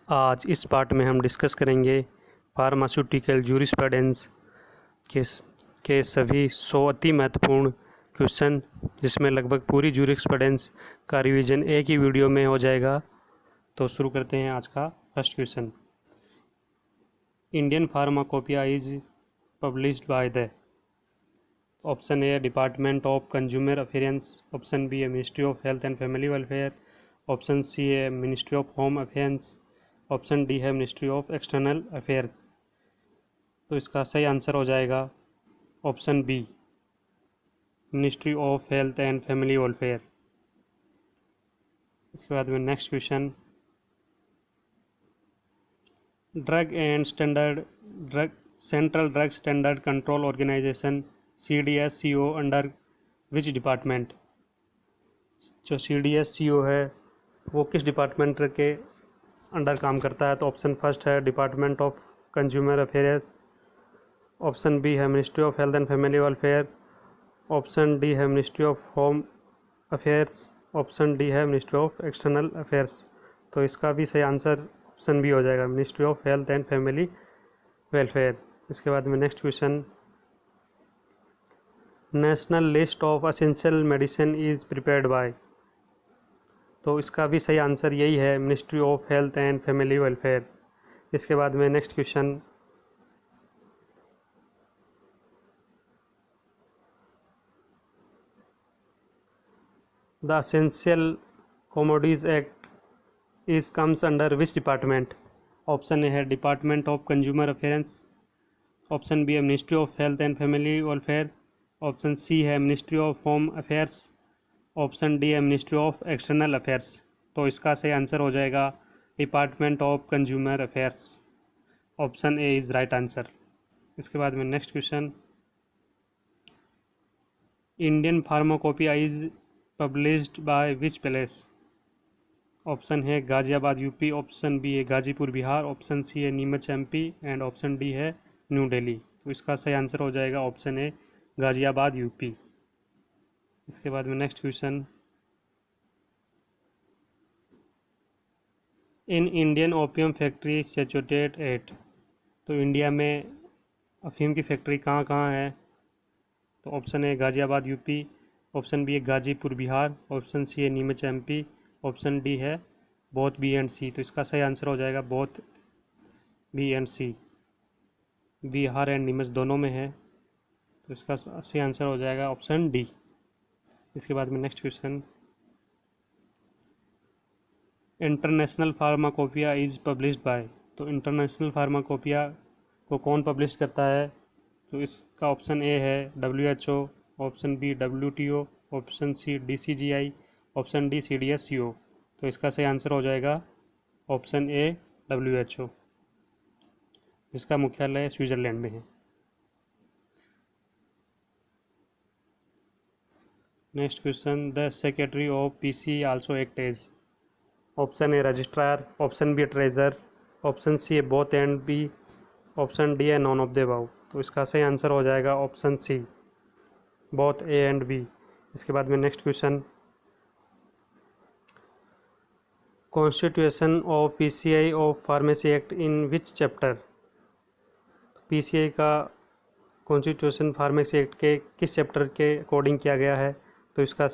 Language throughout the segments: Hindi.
आज इस पार्ट में हम डिस्कस करेंगे फार्मास्यूटिकल जूरिस्प्रूडेंस के सभी 100 अति महत्वपूर्ण क्वेश्चन, जिसमें लगभग पूरी जूरिस्प्रूडेंस का रिवीजन एक ही वीडियो में हो जाएगा। तो शुरू करते हैं आज का first question. Indian pharmacopoeia is published by the option a department of consumer affairs, option b ministry of health and family welfare, option सी है ministry of home affairs, option D है मिनिस्ट्री ऑफ एक्सटर्नल अफेयर्स। तो इसका सही आंसर हो जाएगा option b, ministry of health and family welfare. इसके बाद में next question, central drug standard control organisation CDSCO under which department. जो CDSCO है वो किस डिपार्टमेंट के अंडर काम करता है? तो ऑप्शन फर्स्ट है department of consumer affairs, option B है ministry of health and family welfare, option D है ministry of home affairs, option D है मिनिस्ट्री ऑफ एक्सटर्नल अफेयर्स। तो इसका भी सही आंसर ऑप्शन बी हो जाएगा, ministry of health and family welfare. इसके बाद में next question, national list of essential medicine is prepared by. तो इसका भी सही आंसर यही है, ministry of health and family welfare. इसके बाद में next question, the essential commodities act is comes under which department. Option ए है department of consumer affairs, option B है ministry of health and family welfare, option सी है ministry of home affairs, option D है मिनिस्ट्री ऑफ एक्सटर्नल अफेयर्स। तो इसका सही आंसर हो जाएगा department of consumer affairs. Option a is right answer. इसके बाद में next question, Indian pharmacopoeia is published by which place. Option है गाज़ियाबाद यूपी, ऑप्शन बी है गाजीपुर बिहार, ऑप्शन सी है Neemuch MP and option D है न्यू दिल्ली। तो इसका सही आंसर हो जाएगा ऑप्शन ए, गाज़ियाबाद यूपी। इसके बाद में next question, in Indian opium factory situated at. तो इंडिया में अफीम की फैक्ट्री कहाँ कहाँ है? तो option A Ghaziabad UP, option B है गाजीपुर बिहार, ऑप्शन सी है नीमच MP, ऑप्शन डी है बोथ बी एंड सी। तो इसका सही आंसर हो जाएगा both B and C, Bihar and Neemuch दोनों में है। तो इसका सही आंसर हो जाएगा ऑप्शन डी। इसके बाद में next question, international pharmacopoeia is published by. तो इंटरनेशनल फार्माकोपिया को कौन पब्लिश करता है? तो इसका ऑप्शन ए है WHO, option B WTO, option C DCGI, option D CDSCO। तो इसका सही आंसर हो जाएगा ऑप्शन ए WHO, जिसका मुख्यालय स्विट्ज़रलैंड में है। Next question, the secretary of PC also act as. Option A registrar, option b treasurer, option सी है both and B, option D है नॉन ऑफ द अबव। तो इसका सही आंसर हो जाएगा option c, both A and B। इसके बाद में next question, constitution of PCI of pharmacy act in which chapter. PCI का कॉन्स्टिट्यूशन फार्मेसी एक्ट के किस चैप्टर के अकॉर्डिंग किया गया है? तो इसका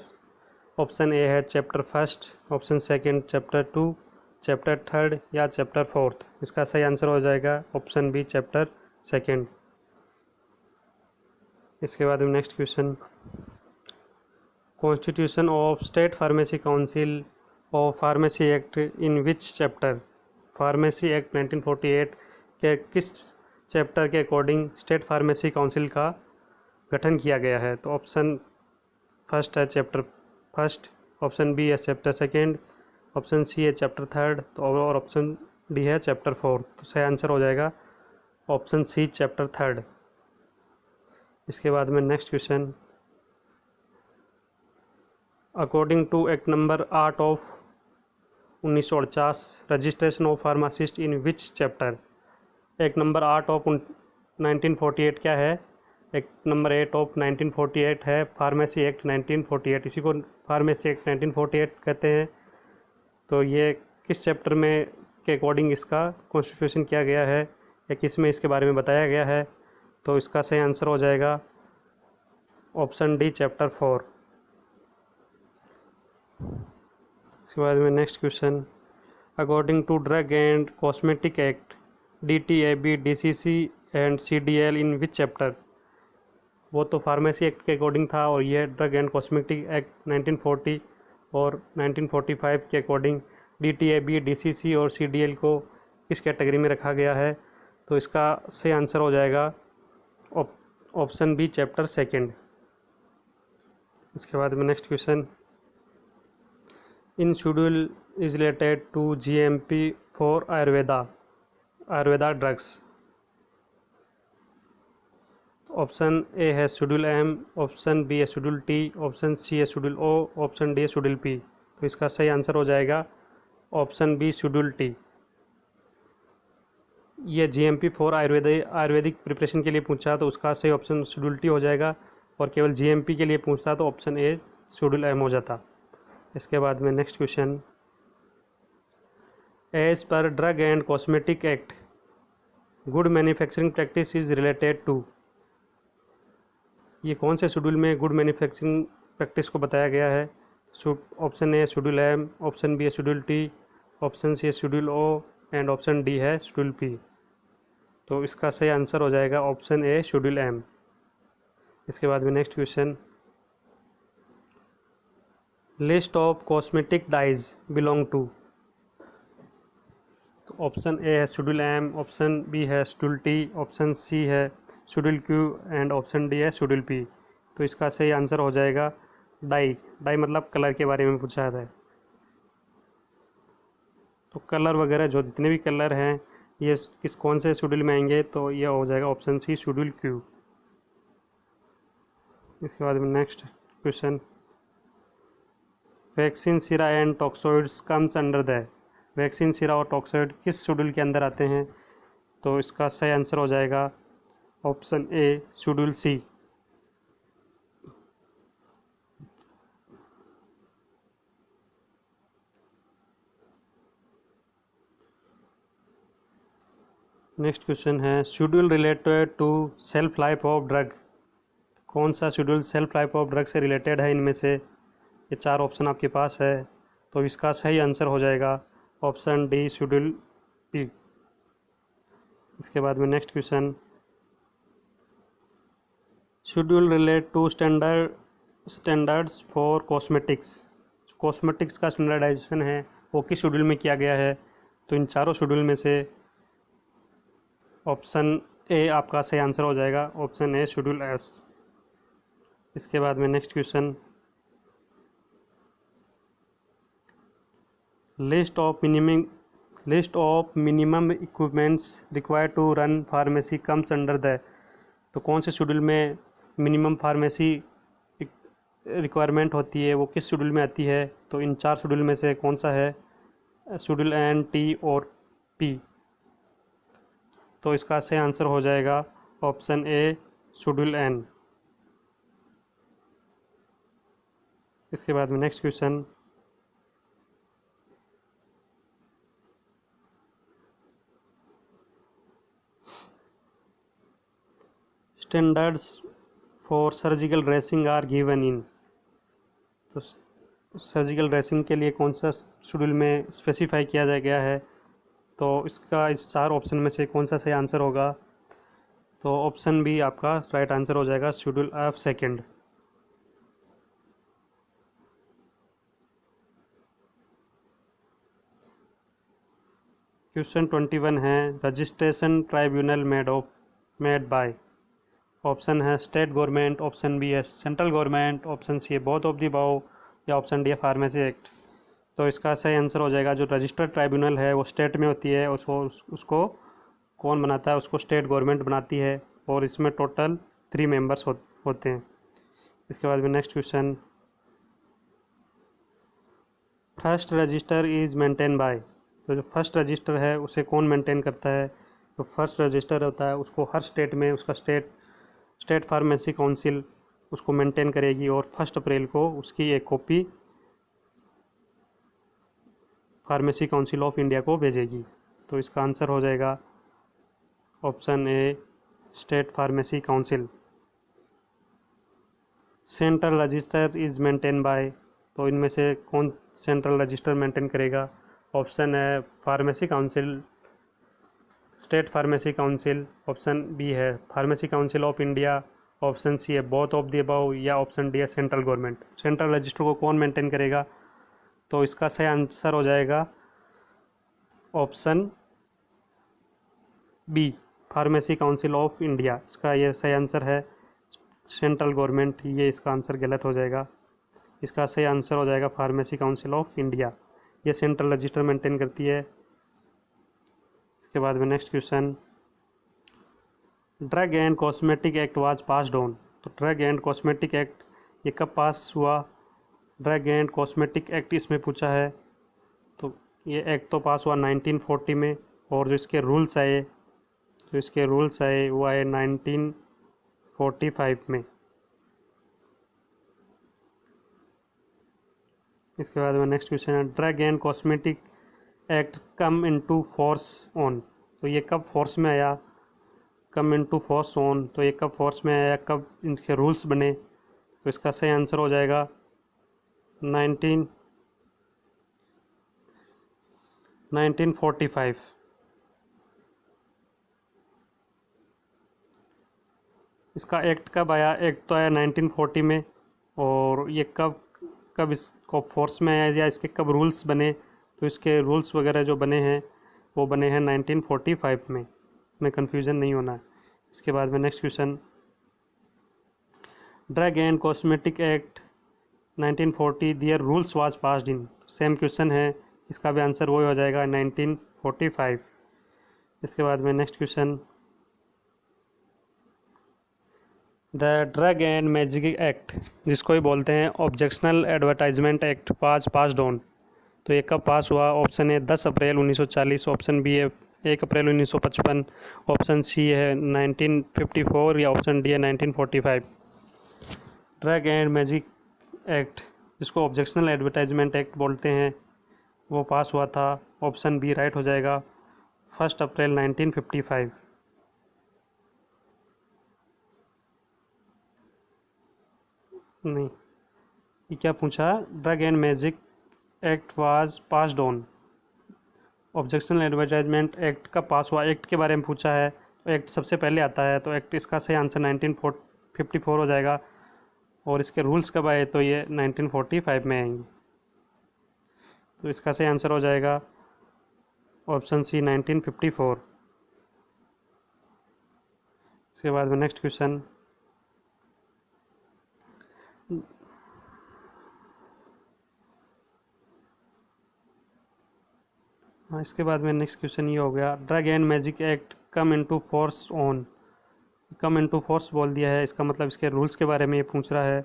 ऑप्शन ए है chapter first, option second chapter 2, chapter third या चैप्टर फोर्थ। इसका सही आंसर हो जाएगा ऑप्शन बी, चैप्टर सेकंड। इसके बाद में next question, constitution of state pharmacy council of pharmacy act in which chapter. Pharmacy act 1948 के किस चैप्टर के अकॉर्डिंग स्टेट फार्मेसी काउंसिल का गठन किया गया है? तो ऑप्शन फर्स्ट है चैप्टर फर्स्ट, ऑप्शन बी है चैप्टर सेकंड, ऑप्शन सी है चैप्टर थर्ड, तो और ऑप्शन डी है चैप्टर फोर्थ। तो सही आंसर हो जाएगा ऑप्शन सी, चैप्टर थर्ड। इसके बाद में next question, according to act number 8 of 1949 registration of pharmacist in which chapter. Act number 8 of 1948 क्या है? एक्ट नंबर 8 ऑफ 1948 है फार्मेसी एक्ट 1948। इसी को फार्मेसी एक्ट 1948 कहते हैं। तो ये किस चैप्टर में के अकॉर्डिंग इसका कॉन्स्टिट्यूशन किया गया है या किस में इसके बारे में बताया गया है, तो इसका सही आंसर हो जाएगा ऑप्शन डी चैप्टर 4। इसके बाद में next question, according to drug and cosmetic act DTAB DCC and CDL in which chapter. वो तो फार्मेसी एक्ट के अकॉर्डिंग था और ये ड्रग एंड कॉस्मेटिक एक्ट 1940 और 1945 के अकॉर्डिंग DTAB DCC और CDL को किस कैटेगरी में रखा गया है, तो इसका सही आंसर हो जाएगा ऑप्शन बी चैप्टर 2। इसके बाद में next question, in schedule is related to GMP for ayurveda drugs. Option ए है शेड्यूल M, ऑप्शन बी है शेड्यूल T, ऑप्शन सी है शेड्यूल O, ऑप्शन डी है शेड्यूल P। तो इसका सही आंसर हो जाएगा ऑप्शन बी शेड्यूल T। ये GMP फॉर आयुर्वेदिक प्रिपरेशन के लिए पूछा तो उसका सही ऑप्शन शेड्यूल T हो जाएगा, और केवल GMP के लिए पूछता तो ऑप्शन ए शेड्यूल M हो जाता। इसके बाद में next question, as per drug and cosmetic act good manufacturing practice is related to. ये कौन से शेड्यूल में गुड मैन्युफैक्चरिंग प्रैक्टिस को बताया गया है? ऑप्शन ए शेड्यूल M, ऑप्शन बी है शेड्यूल T, ऑप्शन सी है schedule O and option D है शेड्यूल P। तो इसका सही आंसर हो जाएगा ऑप्शन ए शेड्यूल M। इसके बाद में next question, list of cosmetic dyes belong to. तो ऑप्शन ए है शेड्यूल M, ऑप्शन बी है शेड्यूल T, ऑप्शन सी है schedule Q and option D है शेड्यूल P। तो इसका सही आंसर हो जाएगा डाई मतलब कलर के बारे में पूछा है। तो कलर वगैरह जो जितने भी कलर हैं ये कौन से शेड्यूल में आएंगे, तो ये हो जाएगा ऑप्शन सी शेड्यूल Q। इसके बाद में नेक्स्ट क्वेश्चन, वैक्सीन सिरा and toxoids comes under the. Vaccine सिरा और टॉक्सोइड किस शेड्यूल के अंदर आते हैं, तो इसका सही आंसर हो जाएगा ऑप्शन ए शेड्यूल C। नेक्स्ट क्वेश्चन है, schedule related to shelf life of drug. कौन सा schedule shelf life of drug से रिलेटेड है? इनमें से ये 4 ऑप्शन आपके पास है, तो इसका सही आंसर हो जाएगा ऑप्शन डी शेड्यूल P। इसके बाद में next question, schedule relate to standards for cosmetics. Cosmetics का स्टैंडर्डाइजेशन है वो किस शेड्यूल में किया गया है, तो इन चारों शेड्यूल में से ऑप्शन ए आपका सही आंसर हो जाएगा ऑप्शन ए शेड्यूल S। इसके बाद में next question, list of minimum equipments required to run pharmacy comes under the. तो कौन से शेड्यूल में मिनिमम फार्मेसी रिक्वायरमेंट होती है वो किस शेड्यूल में आती है, तो इन 4 शेड्यूल में से कौन सा है? शेड्यूल N, T और P। तो इसका सही आंसर हो जाएगा ऑप्शन ए शेड्यूल N। इसके बाद में next question, standards for surgical dressing are given in. तो सर्जिकल ड्रेसिंग के लिए कौन सा शेड्यूल में स्पेसिफाई किया गया है, तो इसका इस 4 ऑप्शन में से कौन सा सही आंसर होगा, तो ऑप्शन बी आपका राइट आंसर हो जाएगा शेड्यूल F 2। क्वेश्चन 21 है, registration tribunal made by. Option है स्टेट गवर्नमेंट, ऑप्शन बी है सेंट्रल गवर्नमेंट, ऑप्शन सी है बोथ ऑफ द अबव, या ऑप्शन डी है फार्मेसी एक्ट। तो इसका सही आंसर हो जाएगा जो रजिस्टर्ड ट्राइब्यूनल है वो स्टेट में होती है, उसको कौन बनाता है, उसको स्टेट गवर्नमेंट बनाती है, और इसमें टोटल 3 मेंबर्स होते हैं। इसके बाद में next question, first resistor is maintain by. तो जो फर्स्ट रजिस्टर है उसे कौन मेंटेन करता है, जो फर्स्ट रजिस्टर होता है उसको हर स्टेट में उसका स्टेट फार्मेसी काउंसिल उसको मेंटेन करेगी, और 1 अप्रैल को उसकी एक copy pharmacy council of India को भेजेगी। तो इसका आंसर हो जाएगा option a state pharmacy council. Central register is maintain by, तो इनमें से कौन सेंट्रल रजिस्टर मेंटेन करेगा? ऑप्शन है pharmacy council, state pharmacy council, option B है pharmacy council of India, option सी है बोथ ऑफ द अबव, या ऑप्शन डी है सेंट्रल गवर्नमेंट। सेंट्रल रजिस्टर को कौन मेंटेन करेगा? तो इसका सही आंसर हो जाएगा option B pharmacy council of India. इसका ये सही आंसर है सेंट्रल गवर्नमेंट, ये इसका आंसर गलत हो जाएगा। इसका सही आंसर हो जाएगा फार्मेसी काउंसिल ऑफ इंडिया, ये सेंट्रल रजिस्टर मेंटेन करती है। इसके बाद में next question, drug and cosmetic act was passed on, तो ड्रग एंड कॉस्मेटिक एक्ट ये कब पास हुआ? ड्रग एंड कॉस्मेटिक एक्ट इसमें पूछा है, तो ये एक्ट तो पास हुआ 1940 में, और जो इसके रूल्स आए वो आए 1945 में। इसके बाद में नेक्स्ट क्वेश्चन है, drug and cosmetic act come into force on, तो ये कब फोर्स में आया? कम इनटू फोर्स ऑन, तो ये कब फोर्स में आया, कब इनके रूल्स बने? तो इसका सही आंसर हो जाएगा 1945। इसका एक्ट कब आया? एक्ट तो आया 1940 में, और ये कब कब इसको फोर्स में आया या इसके कब रूल्स बने? तो इसके रूल्स वगैरह जो बने हैं वो बने हैं 1945 में, इसमें कन्फ्यूज़न नहीं होना है। इसके बाद में next question, drug and cosmetic act 1940 their rules was passed in, same question है, इसका भी आंसर वही हो जाएगा 1945। इसके बाद में next question, the drug and magic act, जिसको ही बोलते हैं objectional advertisement act, was passed on, तो ये कब पास हुआ? ऑप्शन है 10 अप्रैल 1940, ऑप्शन बी है 1 अप्रैल 1955, ऑप्शन सी है 1954, या ऑप्शन डी है 1945। ड्रग एंड मैजिक एक्ट, जिसको ऑब्जेक्शनल एडवर्टाइजमेंट एक्ट बोलते हैं, वो पास हुआ था, ऑप्शन बी राइट हो जाएगा 1 अप्रैल 1955। नहीं, ये क्या पूछा? Drug and magic act was passed on, objectional advertisement act का पास हुआ, एक्ट के बारे में पूछा है, तो एक्ट सबसे पहले आता है, तो एक्ट इसका सही आंसर 1954 हो जाएगा, और इसके रूल्स कब आए? तो ये 1945 में आएंगे, तो इसका सही आंसर हो जाएगा ऑप्शन सी 1954। इसके बाद में नेक्स्ट क्वेश्चन, हाँ इसके बाद में नेक्स्ट क्वेश्चन ये हो गया, drug and magic act come into force on, come into force बोल दिया है, इसका मतलब इसके रूल्स के बारे में ये पूछ रहा है,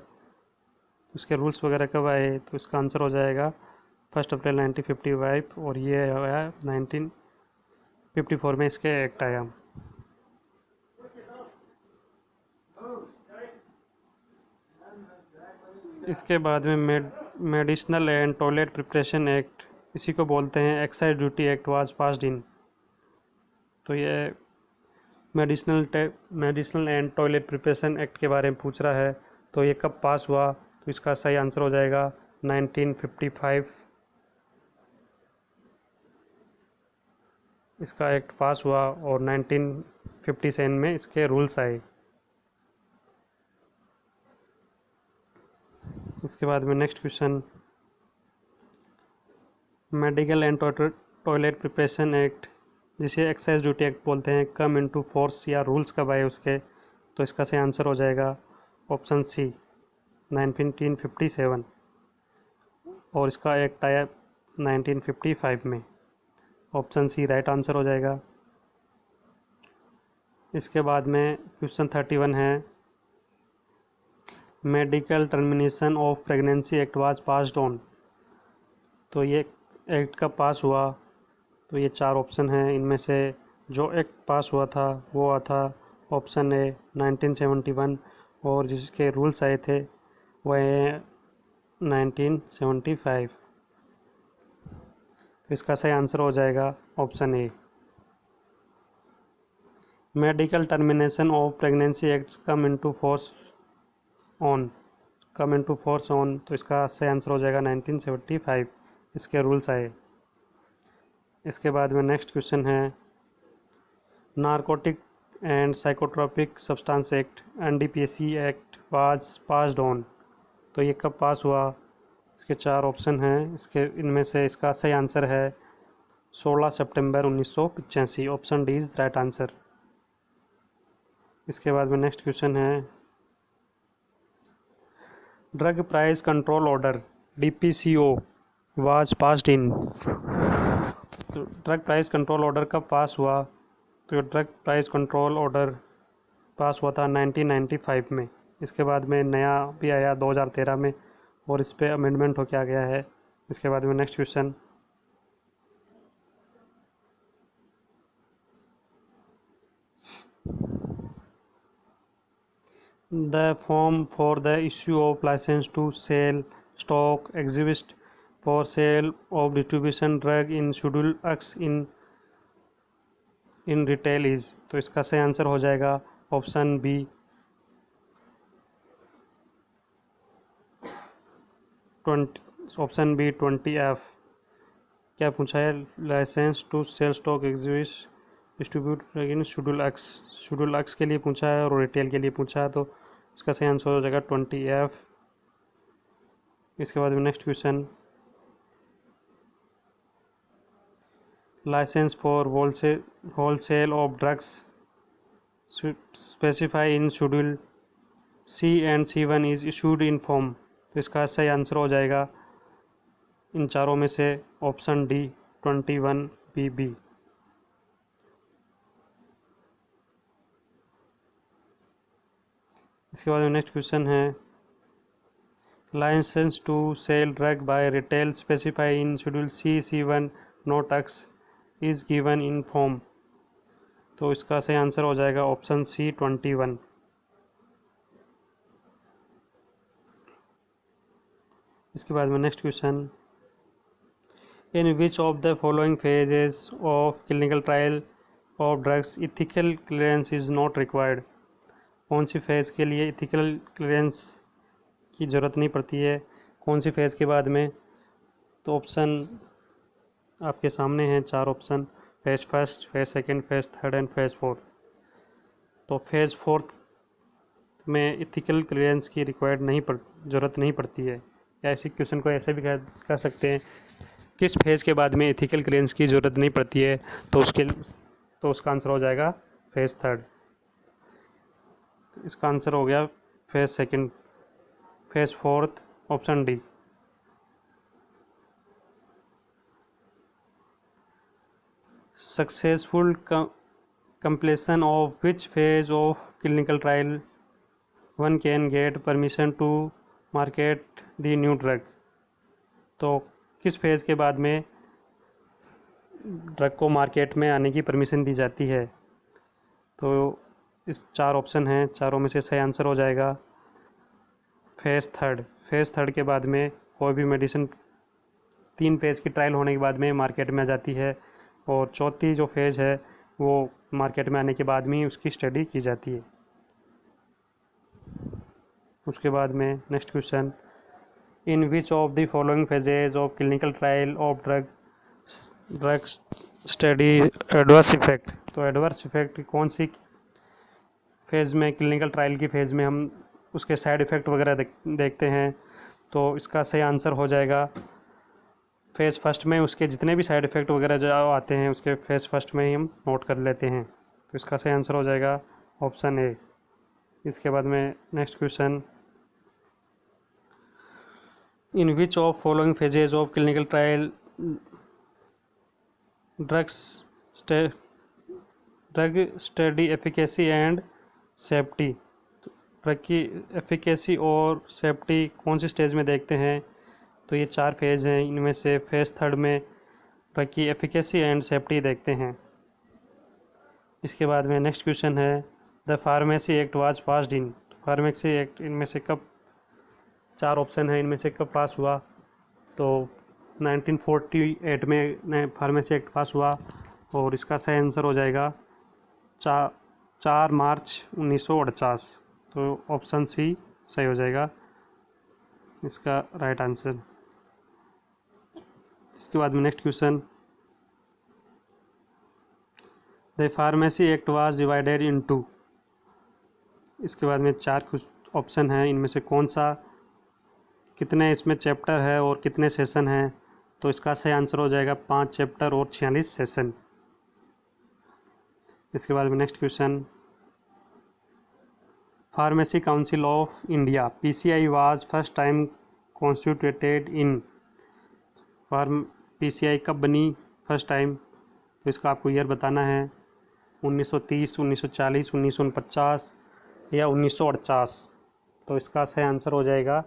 इसके रूल्स वगैरह कब आए? तो इसका आंसर हो जाएगा 1 अप्रैल 1955, और ये आया 1954 में इसके एक्ट आया। इसके बाद में medicinal and toilet preparation act, इसी को बोलते हैं excise duty act, was passed इन, तो ये medicinal and toilet preparation act के बारे में पूछ रहा है, तो ये कब पास हुआ? तो इसका सही आंसर हो जाएगा 1955, इसका एक्ट पास हुआ, और 1957 में इसके रूल्स आए। इसके बाद में next question, medical and toilet preparation act, जिसे एक्साइज ड्यूटी एक्ट बोलते हैं, कम इनटू फोर्स या रूल्स कब आए उसके? तो इसका सही आंसर हो जाएगा ऑप्शन सी 1957, और इसका एक्ट आया 1955 में, ऑप्शन सी राइट आंसर हो जाएगा। इसके बाद में क्वेश्चन 31 है, medical termination of pregnancy act was passed on, तो ये एक्ट कब पास हुआ? तो ये 4 ऑप्शन हैं, इनमें से जो एक्ट पास हुआ था वो हुआ था ऑप्शन ए 1971, और जिसके रूल्स आए थे वह है 1975, तो इसका सही आंसर हो जाएगा option A medical termination of pregnancy acts come into force on, तो इसका सही आंसर हो जाएगा 1975, इसके रूल्स आए। इसके बाद में नेक्स्ट क्वेश्चन है, narcotic and psychotropic substance act NDPC act was passed on, तो ये कब पास हुआ? इसके चार ऑप्शन हैं, इनमें से इसका सही आंसर है 16 सितंबर 1985, option D is right answer. इसके बाद में नेक्स्ट क्वेश्चन है, drug price control order DPCO was passed इन, तो ड्रग प्राइस कंट्रोल ऑर्डर कब पास हुआ? तो drug price control order pass हुआ था 1995 में। इसके बाद में नया भी आया 2013 में, और इस पर अमेंडमेंट हो के आ गया है। इसके बाद में next question, the form for the issue of license to sell, stock, exhibit for sale of distribution drug in Schedule X in retail is, तो इसका सही आंसर हो जाएगा option B, option B 20F। क्या पूछा है? License to sell, stock, exhibit, distribute in schedule X के लिए पूछा है और रिटेल के लिए पूछा है, तो इसका सही आंसर हो जाएगा 20F। इसके बाद में next question, license for wholesale of drugs specify in schedule C and C1 is issued in form, तो इसका सही आंसर हो जाएगा इन चारों में से ऑप्शन डी 21BB। इसके बाद में नेक्स्ट क्वेश्चन है, license to sell drug by retail specify in schedule C1 note X is given in form, तो इसका सही आंसर हो जाएगा ऑप्शन C 21। इसके बाद में next question, in which of the following phases of clinical trial of drugs ethical clearance is not required, कौन सी फेज़ के लिए इथिकल क्लियरेंस की ज़रूरत नहीं पड़ती है, कौन सी फेज़ के बाद में? तो ऑप्शन आपके सामने हैं, चार option, phase first, phase second, phase third and phase fourth. तो फेज़ फोर्थ में इथिकल क्लियरेंस की ज़रूरत नहीं पड़ती है, या ऐसी क्वेश्चन को ऐसे भी कह सकते हैं, किस फेज़ के बाद में इथिकल क्लियरेंस की ज़रूरत नहीं पड़ती है, तो उसका आंसर हो जाएगा फेज़ थर्ड। तो इसका आंसर हो गया phase second, phase fourth, option D. Successful completion of which phase of clinical trial one can get permission to market the new drug, तो किस फेज़ के बाद में ड्रग को मार्केट में आने की परमिशन दी जाती है? तो इस चार ऑप्शन हैं, चारों में से सही आंसर हो जाएगा फेज़ थर्ड। फेज़ थर्ड के बाद में कोई भी मेडिसिन 3 फेज़ की ट्रायल होने के बाद में मार्केट में आ जाती है, और चौथी जो फेज़ है वो मार्केट में आने के बाद में उसकी स्टडी की जाती है। उसके बाद में next question, in which of the following phases of clinical trial of drug study adverse effect, तो एडवर्स इफेक्ट कौन सी फेज़ में, क्लिनिकल ट्रायल की फेज़ में हम उसके साइड इफ़ेक्ट वगैरह देखते हैं? तो इसका सही आंसर हो जाएगा फेज़ फर्स्ट में, उसके जितने भी साइड इफ़ेक्ट वगैरह जो आते हैं उसके फेज़ फर्स्ट में ही हम नोट कर लेते हैं, तो इसका सही आंसर हो जाएगा ऑप्शन ए। इसके बाद में next question, in which of following phases of clinical trial drug study efficacy and safety, drug की एफिकेसी और सेफ्टी कौन सी स्टेज में देखते हैं? तो ये 4 फेज़ हैं, इनमें से फेज़ थर्ड में ड्रग की एफिकेसी एंड सेफ्टी देखते हैं। इसके बाद में नेक्स्ट क्वेश्चन है, the pharmacy act was passed in, pharmacy act इनमें से कब, 4 ऑप्शन है, इनमें से कब पास हुआ? तो 1948 में फार्मेसी एक्ट पास हुआ, और इसका सही आंसर हो जाएगा 4 मार्च 1949। तो ऑप्शन सी सही हो जाएगा इसका राइट आंसर। इसके बाद में next question, the pharmacy act was divided into. इसके बाद में 4 कुछ ऑप्शन हैं, इनमें से कौन सा, कितने इसमें चैप्टर है और कितने सेशन हैं। तो इसका सही आंसर हो जाएगा 5 चैप्टर और 46 सेशन। इसके बाद में next question, pharmacy council of India PCI was first time constituted in. PCI कब बनी फर्स्ट टाइम, तो इसका आपको ईयर बताना है। 1930, 1940, 1949 या 1948। तो इसका सही आंसर हो जाएगा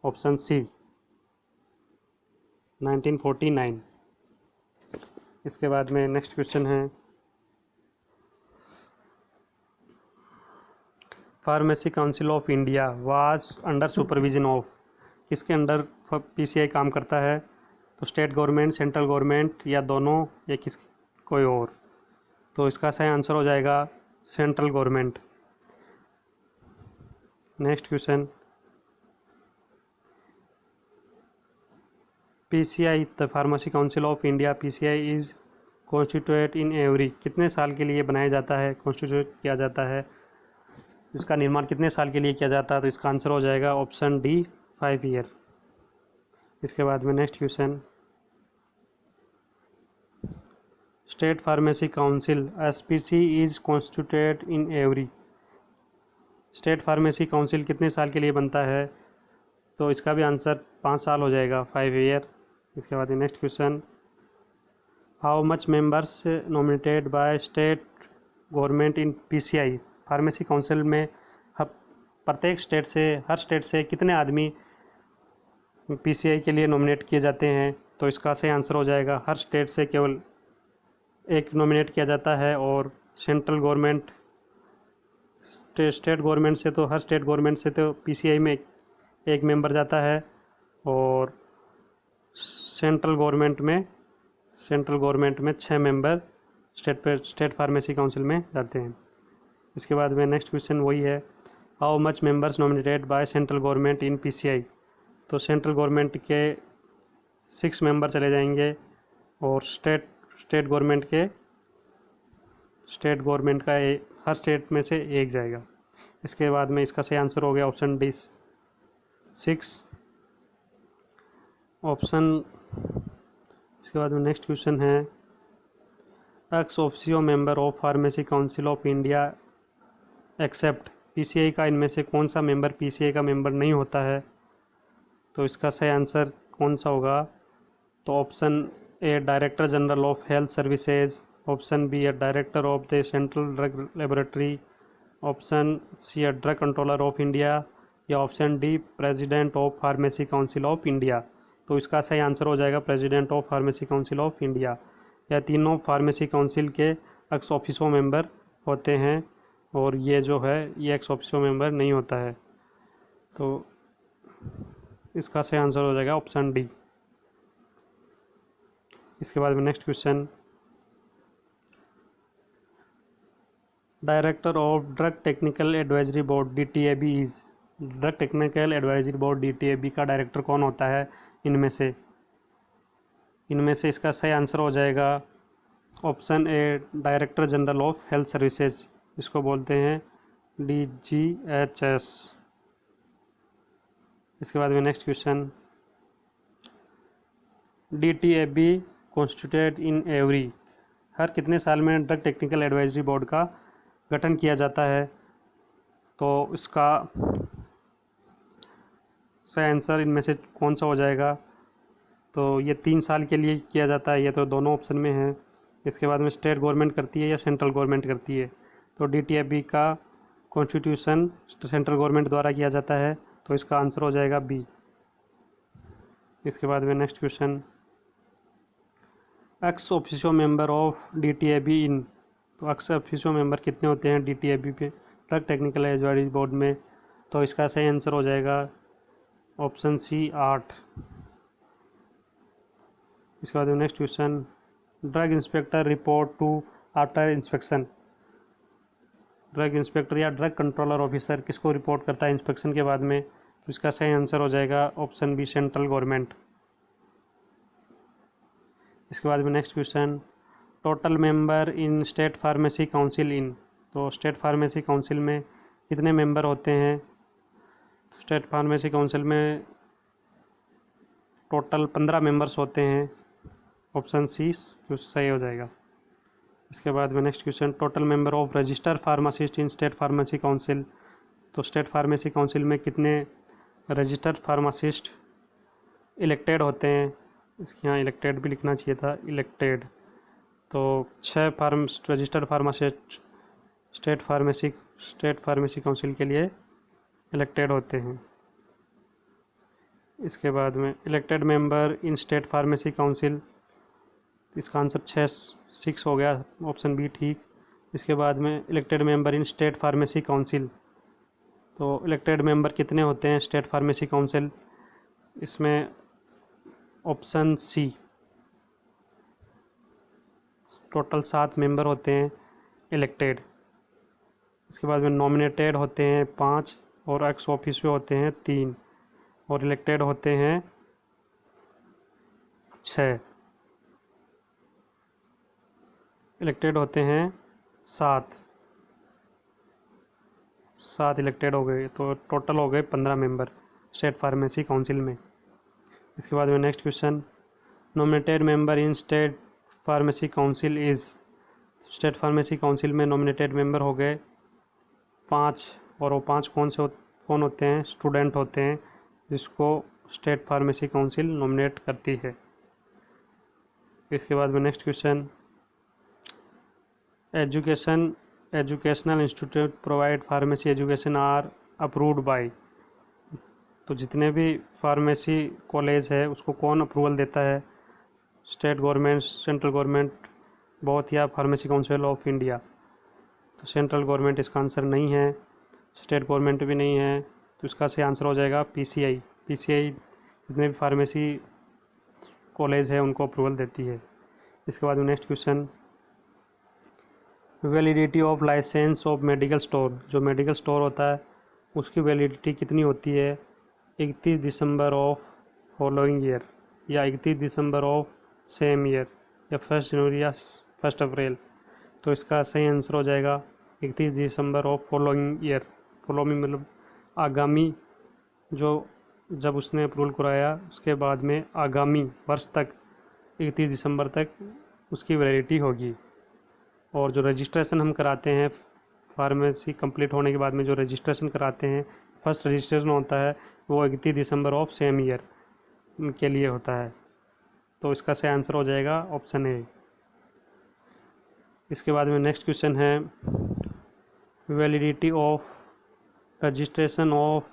ऑप्शन सी 1949। इसके बाद में नेक्स्ट क्वेश्चन है, pharmacy council of India was under supervision of. किसके अंडर PCI काम करता है, तो स्टेट गवर्नमेंट, सेंट्रल गवर्नमेंट या दोनों या किस कोई और। तो इसका सही आंसर हो जाएगा central government. Next question, PCI the pharmacy council of India PCI is constitute in every. कितने साल के लिए बनाया जाता है, कॉन्स्टिट्यूट किया जाता है, इसका निर्माण कितने साल के लिए किया जाता है। तो इसका आंसर हो जाएगा ऑप्शन डी 5 ईयर। इसके बाद में next question, state pharmacy council SPC is constituted in every. State pharmacy council कितने साल के लिए बनता है, तो इसका भी आंसर 5 साल हो जाएगा 5 ईयर। इसके बाद next question, how much members nominated by state government in PCI। Pharmacy council में प्रत्येक स्टेट से, हर स्टेट से कितने आदमी PCI के लिए नॉमिनेट किए जाते हैं। तो इसका सही आंसर हो जाएगा हर स्टेट से केवल एक नॉमिनेट किया जाता है। और सेंट्रल गवर्नमेंट, स्टेट गवर्नमेंट से तो हर स्टेट गवर्नमेंट से तो PCI में एक मेंबर जाता है। और सेंट्रल गवर्नमेंट में 6 मेंबर स्टेट फार्मेसी काउंसिल में जाते हैं। इसके बाद में नेक्स्ट क्वेश्चन वही है, how much members nominated by central government in PCI। तो सेंट्रल गवर्नमेंट के 6 मेंबर चले जाएंगे और स्टेट गवर्नमेंट का हर स्टेट में से एक जाएगा। इसके बाद में इसका सही आंसर हो गया ऑप्शन डी 6 ऑप्शन। इसके बाद में नेक्स्ट क्वेश्चन है, ex officio member of pharmacy council of India accept PCI का इनमें से कौन सा मेंबर PCI का मेंबर नहीं होता है। तो इसका सही आंसर कौन सा होगा, तो option a director general of health services, option b director of the central drug laboratory, option c drug controller of India या option d president of pharmacy council of India. तो इसका सही आंसर हो जाएगा president of pharmacy council of India. यह तीनों फार्मेसी काउंसिल के एक्स ऑफिसो मेंबर होते हैं और ये जो है ये एक्स ऑफिसो मेंबर नहीं होता है। तो इसका सही आंसर हो जाएगा ऑप्शन डी। इसके बाद में next question, director of drug technical advisory board DTAB is. Drug technical advisory board DTAB का डायरेक्टर कौन होता है इनमें से इसका सही आंसर हो जाएगा option a director general of health services, इसको बोलते हैं DGHS। इसके बाद में next question, DTAB constituted in every. हर कितने साल में ड्रग टेक्निकल एडवाइजरी बोर्ड का गठन किया जाता है। तो इसका सही आंसर इनमें से कौन सा हो जाएगा, तो ये 3 साल के लिए किया जाता है, ये तो दोनों ऑप्शन में है। इसके बाद में स्टेट गवर्नमेंट करती है या सेंट्रल गवर्नमेंट करती है। तो DTAB का कॉन्स्टिट्यूशन सेंट्रल गवर्नमेंट द्वारा किया जाता है, तो इसका आंसर हो जाएगा बी। इसके बाद में next question, ex officio member of DTAB इन। तो एक्स ऑफिशियो मेंबर कितने होते हैं DTAB पे, ड्रग टेक्निकल एडवाइजरी बोर्ड में। तो इसका सही आंसर हो जाएगा ऑप्शन सी 8। इसके बाद में next question, drug inspector report to after inspection. Drug inspector या ड्रग कंट्रोलर ऑफिसर किसको रिपोर्ट करता है इंस्पेक्शन के बाद में? तो इसका सही आंसर हो जाएगा ऑप्शन बी, सेंट्रल गवर्नमेंट। इसके बाद में next question, total member in state pharmacy council in. तो स्टेट फार्मेसी काउंसिल में कितने मेंबर होते हैं? स्टेट फार्मेसी काउंसिल में टोटल 15 मेंबर्स होते हैं। ऑप्शन सी सही हो जाएगा। इसके बाद में next question, total member of register pharmacist in state pharmacy council. तो स्टेट फार्मेसी काउंसिल में कितने रजिस्टर्ड फार्मासिस्ट इलेक्टेड होते हैं? इसके यहाँ इलेक्टेड भी लिखना चाहिए था, इलेक्टेड। तो 6 registered pharmacist state pharmacy council के लिए इलेक्टेड होते हैं। इसके बाद में elected member in state pharmacy council, इसका आंसर 6 हो गया, ऑप्शन बी ठीक। इसके बाद में elected member in state pharmacy council, तो इलेक्टेड मेंबर कितने होते हैं स्टेट फार्मेसी काउंसिल? इसमें ऑप्शन सी, टोटल 7 मेंबर होते हैं इलेक्टेड। इसके बाद में नॉमिनेटेड होते हैं 5 और एक्स ऑफिशियो होते हैं 3 और इलेक्टेड होते हैं 6। इलेक्टेड होते हैं 7 इलेक्टेड हो गए, तो टोटल हो गए 15 मेंबर स्टेट फार्मेसी काउंसिल में। इसके बाद में next question, nominated member in state pharmacy council is. State pharmacy council में नॉमिनेटेड मेंबर हो गए 5 और वो 5 कौन होते हैं? स्टूडेंट होते हैं जिसको स्टेट फार्मेसी काउंसिल नॉमिनेट करती है। इसके बाद में next question, educational institute provide pharmacy education are approved by. तो जितने भी फार्मेसी कॉलेज है उसको कौन अप्रूवल देता है? State government, central government, both या फार्मेसी काउंसिल ऑफ इंडिया। तो सेंट्रल गवर्नमेंट इसका आंसर नहीं है, स्टेट गवर्नमेंट भी नहीं है, तो इसका सही आंसर हो जाएगा पीसीआई। जितने भी फार्मेसी कॉलेज है उनको अप्रूवल देती है। इसके बाद में next question, validity of license of medical store. जो मेडिकल स्टोर होता है उसकी वैलिडिटी कितनी होती है? 31 दिसंबर ऑफ फॉलोइंग ईयर, या 31 दिसंबर ऑफ सेम ईयर, या 1 जनवरी या 1 अप्रैल। तो इसका सही आंसर हो जाएगा 31 December of following year. Following मतलब आगामी, जो जब उसने अप्रूवल कराया उसके बाद में आगामी वर्ष तक 31 दिसंबर तक उसकी वैलिडिटी होगी। और जो रजिस्ट्रेशन हम कराते हैं फार्मेसी कंप्लीट होने के बाद में, जो रजिस्ट्रेशन कराते हैं, फर्स्ट रजिस्ट्रेशन होता है वो 31 दिसंबर ऑफ सेम ईयर के लिए होता है। तो इसका सही आंसर हो जाएगा ऑप्शन ए। इसके बाद में नेक्स्ट क्वेश्चन है, validity of registration of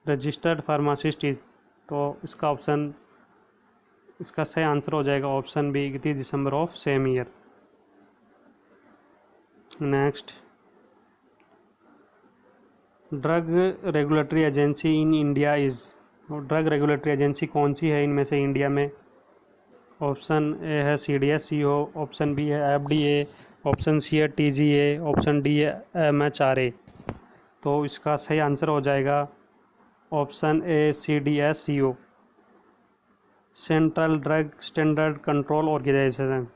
registered pharmacist is. तो इसका सही आंसर हो जाएगा option B, 31 December of same year. Next, drug regulatory agency in India is. Drug regulatory agency कौन सी है इनमें से इंडिया में? ऑप्शन ए है CDSCO, ऑप्शन बी है FDA, ऑप्शन सी है TGA, ऑप्शन डी है MHRA। तो इसका सही आंसर हो जाएगा option A, CDSCO, central drug standard control organisation.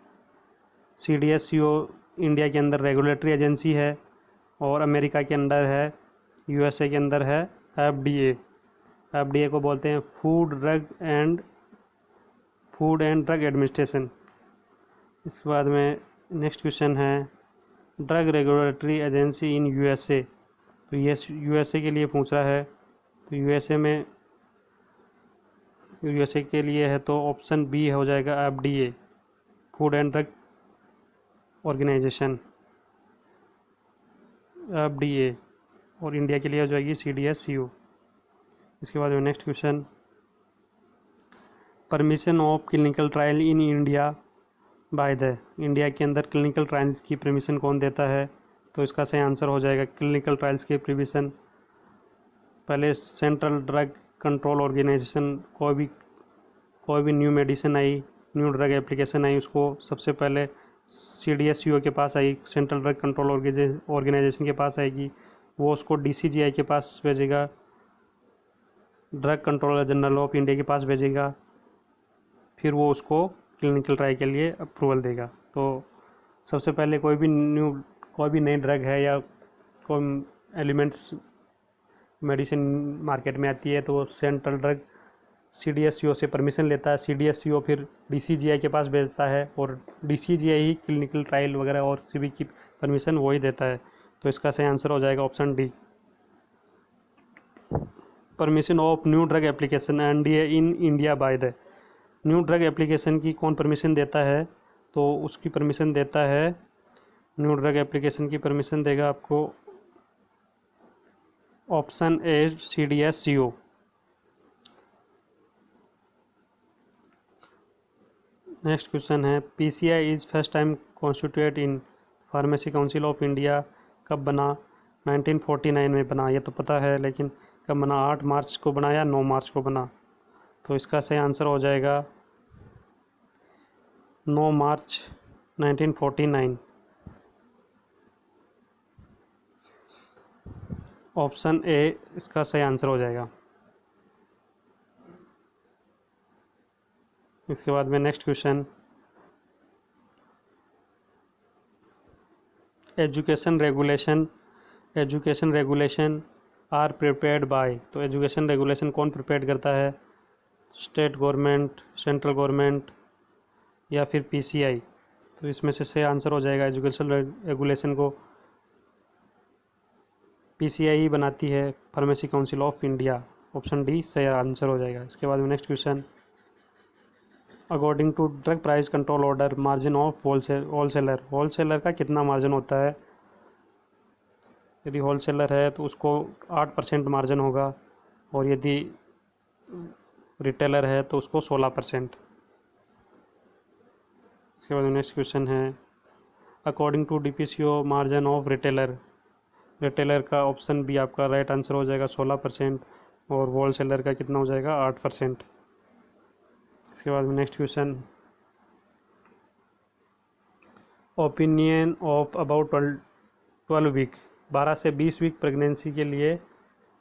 CDSCO India के अंदर रेगुलेटरी एजेंसी है और अमेरिका के अंदर है, USA के अंदर है FDA को बोलते हैं फूड एंड ड्रग एडमिनिस्ट्रेशन। इसके बाद में नेक्स्ट क्वेश्चन है, ड्रग रेगुलेटरी एजेंसी इन USA। तो ये USA के लिए पूछ रहा है, तो USA के लिए है तो ऑप्शन बी हो जाएगा FDA, food and drug organization, FDA। और इंडिया के लिए हो जाएगी CDSCO। इसके बाद में next question, permission of clinical trial in India by the. India के अंदर क्लिनिकल ट्रायल्स की परमिशन कौन देता है? तो इसका सही आंसर हो जाएगा क्लिनिकल ट्रायल्स की परमिशन पहले सेंट्रल ड्रग कंट्रोल ऑर्गेनाइजेशन। कोई भी न्यू मेडिसिन आई, न्यू ड्रग एप्लीकेशन आई, उसको सबसे पहले CDSCO के पास आएगी, सेंट्रल ड्रग कंट्रोल ऑर्गेनाइजेशन के पास आएगी, वो उसको DCGI के पास भेजेगा, drug controller general of India के पास भेजेगा, फिर वो उसको क्लिनिकल ट्रायल के लिए अप्रूवल देगा। तो सबसे पहले कोई भी नई ड्रग है या कोई एलिमेंट्स मेडिसिन मार्केट में आती है तो वो सेंट्रल ड्रग CDSCO से परमिशन लेता है, CDSCO फिर DCGI के पास भेजता है और DCGI ही क्लिनिकल ट्रायल वगैरह और सभी की परमिशन वो ही देता है। तो इसका सही आंसर हो जाएगा option D. Permission of new drug application NDA in India by the, new drug application की कौन परमिशन देता है? तो उसकी परमिशन देता है, न्यू ड्रग एप्लीकेशन की परमिशन देगा आपको option A CDSCO। Next question है PCI is first time constitute in pharmacy council of India कब बना? 1949 में बना, ये तो पता है, लेकिन कब बना? 8 मार्च को बना या 9 मार्च को बना? तो इसका सही आंसर हो जाएगा 9 मार्च 1949। ऑप्शन ए इसका सही आंसर हो जाएगा। इसके बाद में next question, education regulation are prepared by, तो एजुकेशन रेगुलेशन कौन प्रिपेयर करता है? स्टेट गवर्नमेंट, सेंट्रल गवर्नमेंट या फिर PCI? तो इसमें से सही आंसर हो जाएगा, एजुकेशन रेगुलेशन को PCI ही बनाती है, pharmacy council of India. Option D सही आंसर हो जाएगा। इसके बाद में next question, according to drug price control order margin of wholesaler का कितना मार्जिन होता है? यदि होलसेलर है तो उसको 8% मार्जिन होगा, और यदि रिटेलर है तो उसको 16%। इसके बाद नेक्स्ट क्वेश्चन है, according to DPCO margin of retailer का ऑप्शन बी आपका राइट आंसर हो जाएगा 16%, और होलसेलर का कितना हो जाएगा? 8%। इसके बाद में next question, opinion of about 12 week, 12 से 20 वीक प्रेगनेंसी के लिए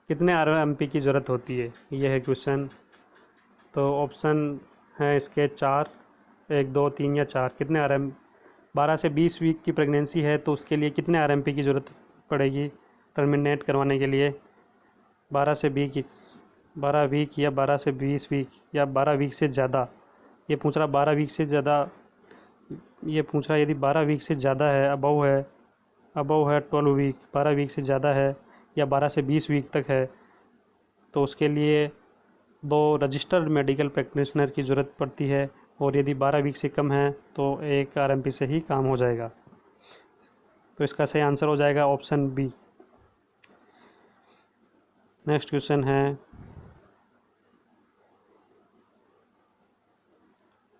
कितने RMP की ज़रूरत होती है? यह है क्वेश्चन। तो ऑप्शन है इसके 4, 1, 2, 3 या 4। कितने 12 से 20 वीक की प्रेगनेंसी है तो उसके लिए कितने RMP की ज़रूरत पड़ेगी टर्मिनेट करवाने के लिए? 12 से 12 वीक या 12 से 20 वीक या 12 वीक से ज़्यादा? ये पूछ रहा 12 वीक से ज़्यादा, ये पूछ रहा यदि 12 वीक से ज़्यादा है, अबव है 12 वीक, 12 वीक से ज़्यादा है या 12 से 20 वीक तक है, तो उसके लिए 2 रजिस्टर्ड मेडिकल प्रैक्टिशनर की ज़रूरत पड़ती है, और यदि 12 वीक से कम है तो 1 RMP से ही काम हो जाएगा। तो इसका सही आंसर हो जाएगा ऑप्शन बी। नेक्स्ट क्वेश्चन है,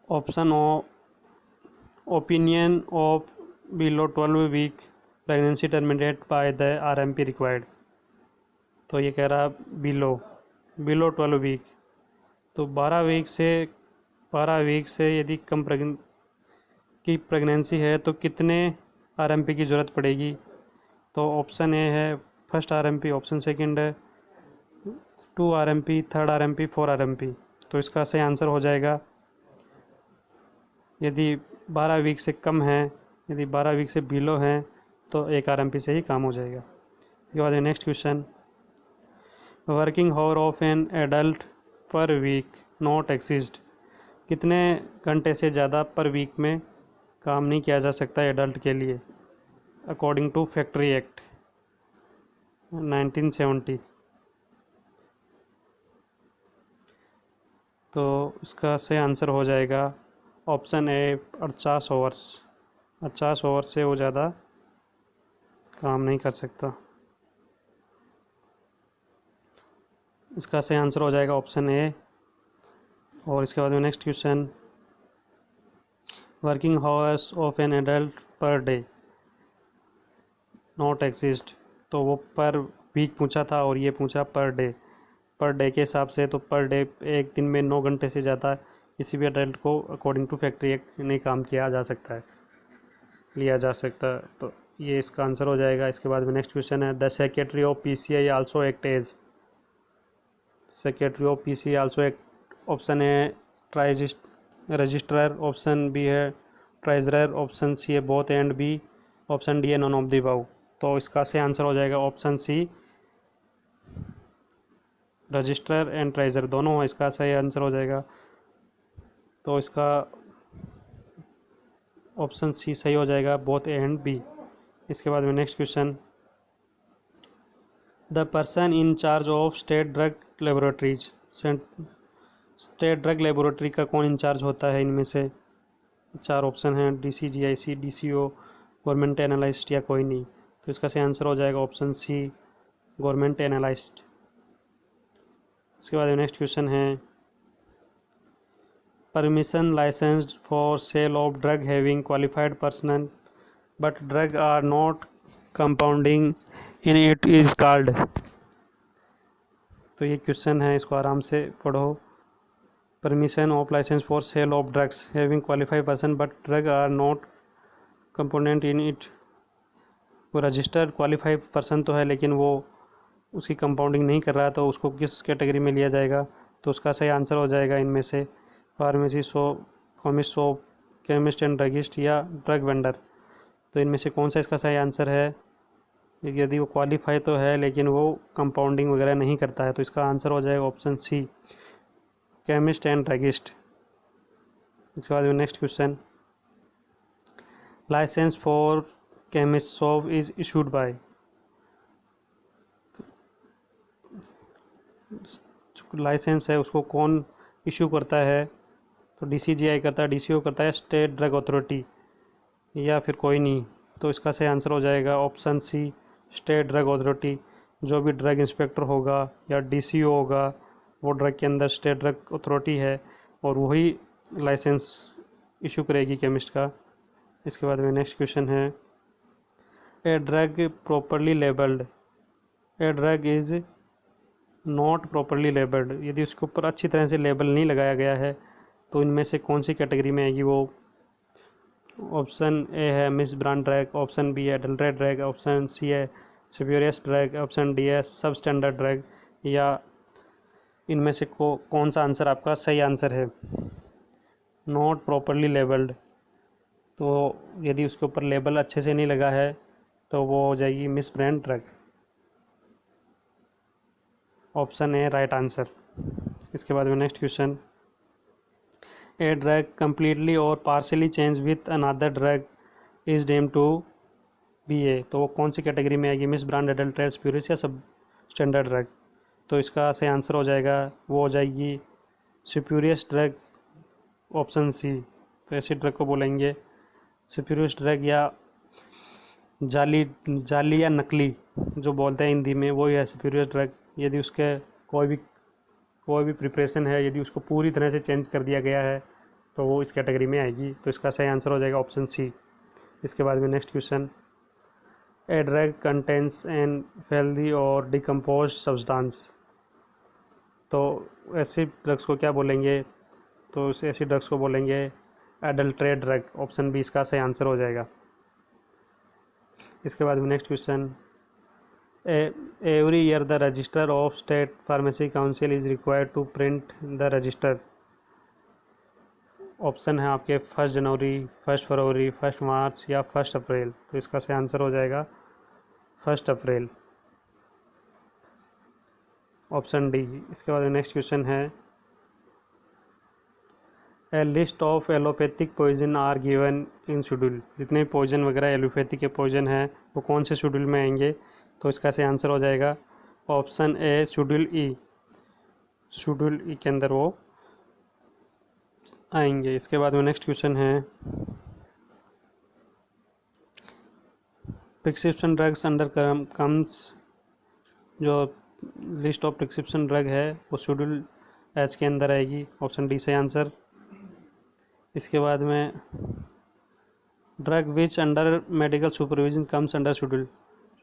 option opinion of below 12 week pregnancy terminate by the RMP required. तो ये कह रहा बिलो 12 वीक, तो 12 वीक से यदि कम की प्रेगनेंसी है तो कितने RMP की ज़रूरत पड़ेगी? तो ऑप्शन ए है फर्स्ट RMP, ऑप्शन सेकंड है 2 RMP, थर्ड RMP, 4 RMP। तो इसका सही आंसर हो जाएगा, यदि 12 वीक से कम है, यदि 12 वीक से बिलो है तो 1 RMP से ही काम हो जाएगा। इसके बाद next question, working hour of an adult per week not exist, कितने घंटे से ज़्यादा पर वीक में काम नहीं किया जा सकता एडल्ट के लिए अकॉर्डिंग टू फैक्ट्री एक्ट 1970? तो इसका सही आंसर हो जाएगा ऑप्शन ए 50 ओवर्स। 50 ओवर से वो ज़्यादा काम नहीं कर सकता। इसका सही आंसर हो जाएगा ऑप्शन ए। और इसके बाद में next question, working hours of an adult per day not exist, तो वो पर वीक पूछा था और ये पूछा पर डे के हिसाब से, तो पर डे एक दिन में 9 घंटे से ज़्यादा किसी भी एडल्ट को अकॉर्डिंग टू फैक्ट्री एक्ट नहीं काम किया जा सकता है। लिया जा सकता। तो ये इसका आंसर हो जाएगा। इसके बाद में नेक्स्ट क्वेश्चन है, the secretary of PCI also act as. Secretary of PCI also act, option A registrar, option B है ट्रेजरर, ऑप्शन सी है both and B, option D है नॉन ऑफ द अबव। तो इसका सही आंसर हो जाएगा option C, registrar and treasurer दोनों इसका सही आंसर हो जाएगा। तो इसका ऑप्शन सी सही हो जाएगा, बोथ ए एंड बी। इसके बाद में next question, the person in charge of state drug laboratories. State drug laboratory का कौन इंचार्ज होता है? इनमें से चार ऑप्शन हैं, DCGIC, DCO, गवर्नमेंट एनालिस्ट या कोई नहीं। तो इसका सही आंसर हो जाएगा ऑप्शन सी, गवर्नमेंट एनालिस्ट। इसके बाद नेक्स्ट क्वेश्चन है, permission licensed for sale of drug having qualified personal but drug are not compounding in it is called. तो ये क्वेश्चन है, इसको आराम से पढ़ो। Permission of license for sale of drugs having qualified person but drug are not component in it. वो रजिस्टर्ड क्वालिफाइड पर्सन तो है लेकिन वो उसकी कंपाउंडिंग नहीं कर रहा, तो उसको किस कैटेगरी में लिया जाएगा? तो उसका सही आंसर हो जाएगा इनमें से pharmacy shop, chemist shop, chemist and druggist या ड्रग वेंडर। तो इनमें से कौन सा इसका सही आंसर है? यदि वो क्वालिफाई तो है लेकिन वो कंपाउंडिंग वगैरह नहीं करता है, तो इसका आंसर हो जाएगा option C, chemist and druggist. इसके बाद में next question, license for chemist shop is issued by. License है उसको कौन इशू करता है? तो DCGI करता है, DCO करता है, स्टेट ड्रग अथॉरिटी या फिर कोई नहीं। तो इसका सही आंसर हो जाएगा option C, state drug authority. जो भी ड्रग इंस्पेक्टर होगा या DCO होगा, वो ड्रग के अंदर स्टेट ड्रग अथॉरिटी है और वही लाइसेंस इशू करेगी केमिस्ट का। इसके बाद में नेक्स्ट क्वेश्चन है, a drug properly labelled, a drug is not properly labelled. यदि उसके ऊपर अच्छी तरह से लेबल नहीं लगाया गया है तो इनमें से कौन सी कैटेगरी में आएगी वो? ऑप्शन ए है miss brand drug, option B है एडल्ट्रेट ड्रग, ऑप्शन सी है स्पूरियस ड्रग, ऑप्शन डी है सब स्टैंडर्ड ड्रग, या इनमें से कौन सा आंसर आपका सही आंसर है? नॉट प्रॉपरली लेबल्ड, तो यदि उसके ऊपर लेबल अच्छे से नहीं लगा है तो वो हो जाएगी miss brand drug. Option a right answer. इसके बाद में next question, a drug completely or partially change with another drug is deemed to be a. तो वो कौन सी कैटेगरी में आएगी? मिस ब्रांड, एडल्ट्रेट, स्पूरियस या सब स्टैंडर्ड ड्रग। तो इसका सही आंसर हो जाएगा, वो हो जाएगी स्पूरियस ड्रग, ऑप्शन सी। तो ऐसी ड्रग को बोलेंगे स्पूरियस ड्रग या जाली या नकली जो बोलते हैं हिंदी में, वो ही है स्पूरियस ड्रग। यदि उसके कोई भी प्रिपरेशन है, यदि उसको पूरी तरह से चेंज कर दिया गया है तो वो इस कैटेगरी में आएगी। तो इसका सही आंसर हो जाएगा ऑप्शन सी। इसके बाद में next question, a drug contains an filthy or decompose substance. तो ऐसी ड्रग्स को क्या बोलेंगे? तो ऐसी ड्रग्स को बोलेंगे एडल्ट्रेट ड्रग, ऑप्शन बी इसका सही आंसर हो जाएगा। इसके बाद में next question, every year the register of state pharmacy council is required to print the register. Option है आपके 1 जनवरी, 1 फरवरी, 1 मार्च या 1 अप्रैल। तो इसका सही आंसर हो जाएगा 1 अप्रैल, ऑप्शन डी। इसके बाद नेक्स्ट क्वेश्चन है, a list of allopathic poison are given in schedule. जितने पॉइजन वगैरह एलोपैथिक के पॉइजन हैं वो कौन से शेड्यूल में आएंगे? तो इसका सही आंसर हो जाएगा ऑप्शन ए, शेड्यूल ई। शेड्यूल ई के अंदर वो आएंगे। इसके बाद में नेक्स्ट क्वेश्चन है, प्रिस्क्रिप्शन ड्रग्स अंडर कम्स, जो लिस्ट ऑफ प्रिस्क्रिप्शन ड्रग है वो शेड्यूल एच के अंदर आएगी, ऑप्शन डी सही आंसर। इसके बाद में drug which under medical supervision comes under schedule,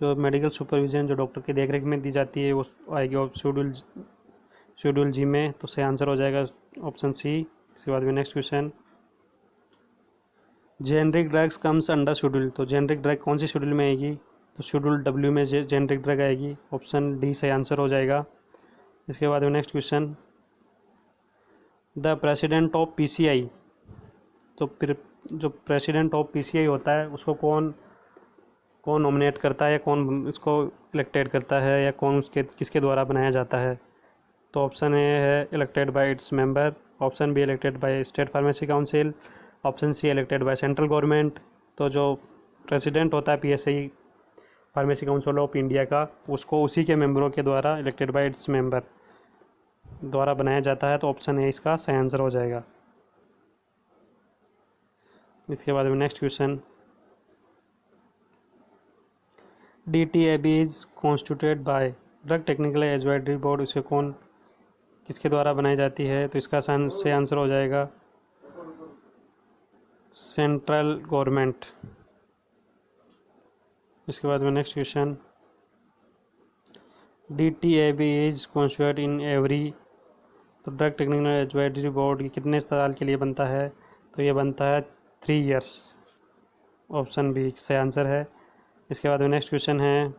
जो मेडिकल सुपरविजन जो डॉक्टर की देखरेख में दी जाती है वो आएगी शेड्यूल जी में। तो सही आंसर हो जाएगा ऑप्शन सी। इसके बाद में next question, generic drugs comes under schedule, तो जेनरिक ड्रग कौन सी शेड्यूल में आएगी? तो शेड्यूल डब्ल्यू में जेनरिक ड्रग आएगी। ऑप्शन डी सही आंसर हो जाएगा। इसके बाद में next question, the president of PCI, तो फिर जो प्रेसिडेंट ऑफ पीसीआई होता है उसको कौन कौन नॉमिनेट करता है या कौन इसको इलेक्टेड करता है या कौन उसके किसके द्वारा बनाया जाता है? तो ऑप्शन ए है elected by its member, option B elected by state pharmacy council, option C elected by central government. तो जो प्रेसिडेंट होता है PSI pharmacy council of India का, उसको उसी के मेंबरों के द्वारा इलेक्टेड बाय इट्स मेंबर द्वारा बनाया जाता है। तो ऑप्शन ए इसका सही आंसर हो जाएगा। इसके बाद में next question, DTAB is constituted by drug technical advisory board, इसे कौन किसके द्वारा बनाई जाती है? तो इसका सही आंसर हो जाएगा सेंट्रल गवर्नमेंट। इसके बाद में next question, DTAB is constituted in every, तो ड्रग टेक्निकल एडवाइजरी बोर्ड कितने साल के लिए बनता है? तो ये बनता है 3 ईयर्स, ऑप्शन बी सही आंसर है। इसके बाद में नेक्स्ट क्वेश्चन है,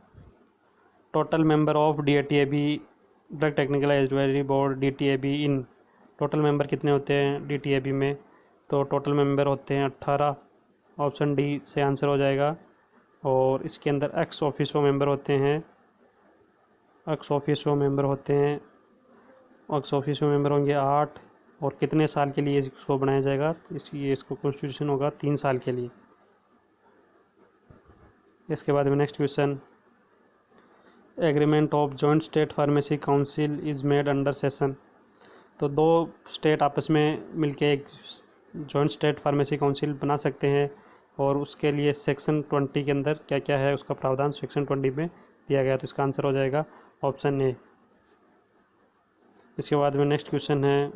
total member of DTAB drug technical advisory board DTAB in, total member कितने होते हैं DTAB में? तो टोटल मेंबर होते हैं 18, ऑप्शन डी से आंसर हो जाएगा। और इसके अंदर एक्स ऑफिसो मेंबर होते हैं, एक्स ऑफिसो मेंबर होंगे 8, और कितने साल के लिए इसको बनाया जाएगा? तो इसलिए इसको कॉन्स्टिट्यूशन होगा 3 साल के लिए। इसके बाद में next question, agreement of joint state pharmacy council is made under session, तो 2 स्टेट आपस में मिलके एक जॉइंट स्टेट फार्मेसी काउंसिल बना सकते हैं, और उसके लिए सेक्शन 20 के अंदर क्या क्या है उसका प्रावधान सेक्शन 20 में दिया गया। तो इसका आंसर हो जाएगा ऑप्शन ए। इसके बाद में नेक्स्ट क्वेश्चन है,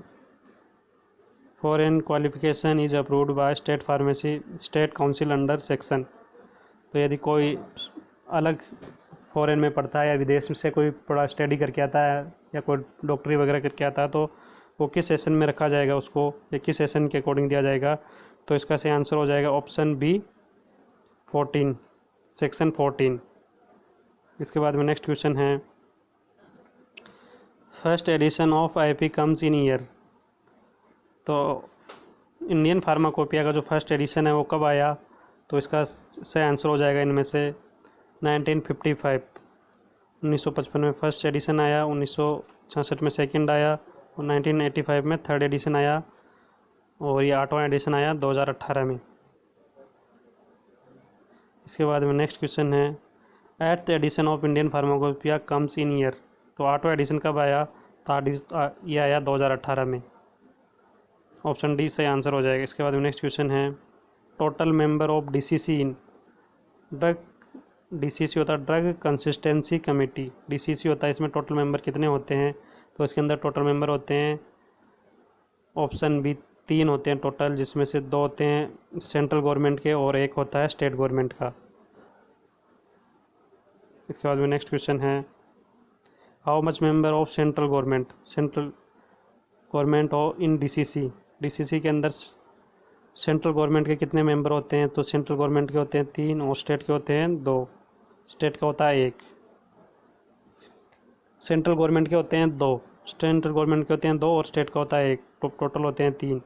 foreign qualification is approved by state pharmacy state council under section, तो यदि कोई अलग फॉरेन में पढ़ता है या विदेश से कोई बड़ा स्टडी करके आता है या कोई डॉक्टरी वगैरह करके आता है, तो वो किस सेशन में रखा जाएगा उसको, या किस सेशन के अकॉर्डिंग दिया जाएगा? तो इसका सही आंसर हो जाएगा ऑप्शन बी 14, सेक्शन 14। इसके बाद में नेक्स्ट क्वेश्चन है, first edition of IP comes in year, तो इंडियन फार्माकोपिया का जो फर्स्ट एडिशन है वो कब आया? तो इसका सही आंसर हो जाएगा इनमें से 1955, 1955 में फर्स्ट एडिशन आया, 1966 में सेकंड आया, और 1985 में थर्ड एडिशन आया, और ये 8वां एडिशन आया 2018 में। इसके बाद में नेक्स्ट क्वेश्चन है, eight the edition of Indian pharmacopoeia comes in year, तो 8वां एडिशन कब आया? तो ये आया 2018 में, ऑप्शन डी सही आंसर हो जाएगा। इसके बाद में नेक्स्ट क्वेश्चन है, total member of DCC in drug, DCC होता है ड्रग कंसिस्टेंसी कमेटी, DCC होता है, इसमें टोटल मेंबर कितने होते हैं? तो इसके अंदर टोटल मेंबर होते हैं ऑप्शन बी 3 होते हैं टोटल, जिसमें से 2 होते हैं सेंट्रल गवर्नमेंट के और 1 होता है स्टेट गवर्नमेंट का। इसके बाद में नेक्स्ट क्वेश्चन है, how much member of central government of in DCC के अंदर सेंट्रल गवर्नमेंट के कितने मेंबर होते हैं? तो सेंट्रल गवर्नमेंट के होते हैं 3 और स्टेट के होते हैं 2, स्टेट का होता है 1। सेंट्रल गवर्नमेंट के होते हैं 2, सेंट्रल गवर्नमेंट के होते हैं 2 और स्टेट का होता है 1, तो टोटल होते हैं 3।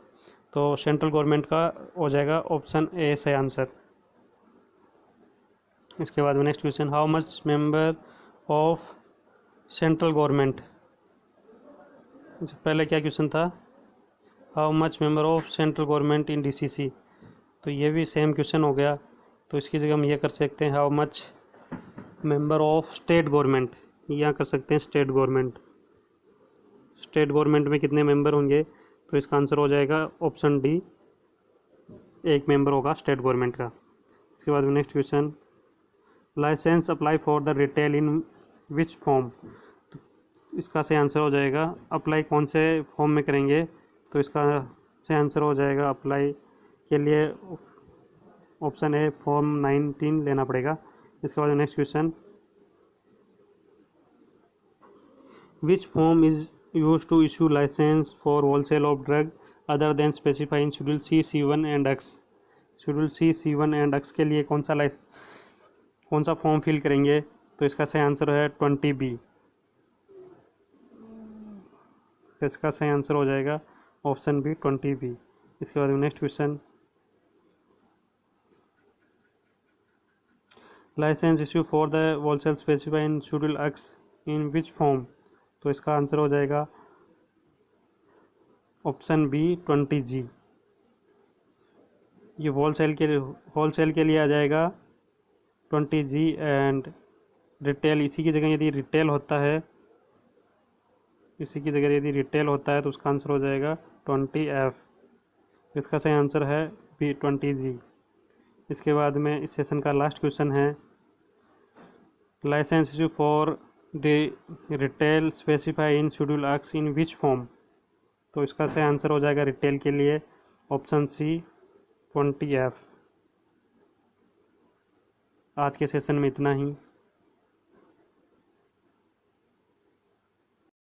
तो सेंट्रल गवर्नमेंट का हो जाएगा ऑप्शन ए सही आंसर। इसके बाद में next question, how much member of central government, पहले क्या क्वेश्चन था, how much member of central government in DCC, तो ये भी सेम क्वेश्चन हो गया। तो इसकी जगह हम ये कर सकते हैं, how much member of state government, यहाँ कर सकते हैं स्टेट गवर्नमेंट में कितने मेंबर होंगे? तो इसका आंसर हो जाएगा ऑप्शन डी, 1 मेंबर होगा स्टेट गवर्नमेंट का। इसके बाद में next question, license apply for the retail in which form, तो इसका सही आंसर हो जाएगा अप्लाई कौन से फॉर्म में करेंगे? तो इसका सही आंसर हो जाएगा अप्लाई के लिए ऑप्शन ए फॉर्म 19 लेना पड़ेगा। इसके बाद next question, which form is use to issue license for wholesale of drug other than specify in schedule C, C1 and X, schedule C, C1 and X के लिए कौन सा फॉर्म फिल करेंगे? तो इसका सही आंसर है 20B। इसका सही आंसर हो जाएगा ऑप्शन बी 20B। इसके बाद में next question, license issue for the wholesale specify in schedule X in which form? तो इसका आंसर हो जाएगा ऑप्शन बी 20G। ये होलसेल के लिए आ जाएगा 20G एंड रिटेल इसी की जगह यदि रिटेल होता है तो उसका आंसर हो जाएगा 20F। इसका सही आंसर है बी 20G। इसके बाद में इस सेशन का लास्ट क्वेश्चन है, license issue for the retail specify in schedule X in which form? तो इसका सही आंसर हो जाएगा रिटेल के लिए ऑप्शन सी 20F। आज के सेशन में इतना ही।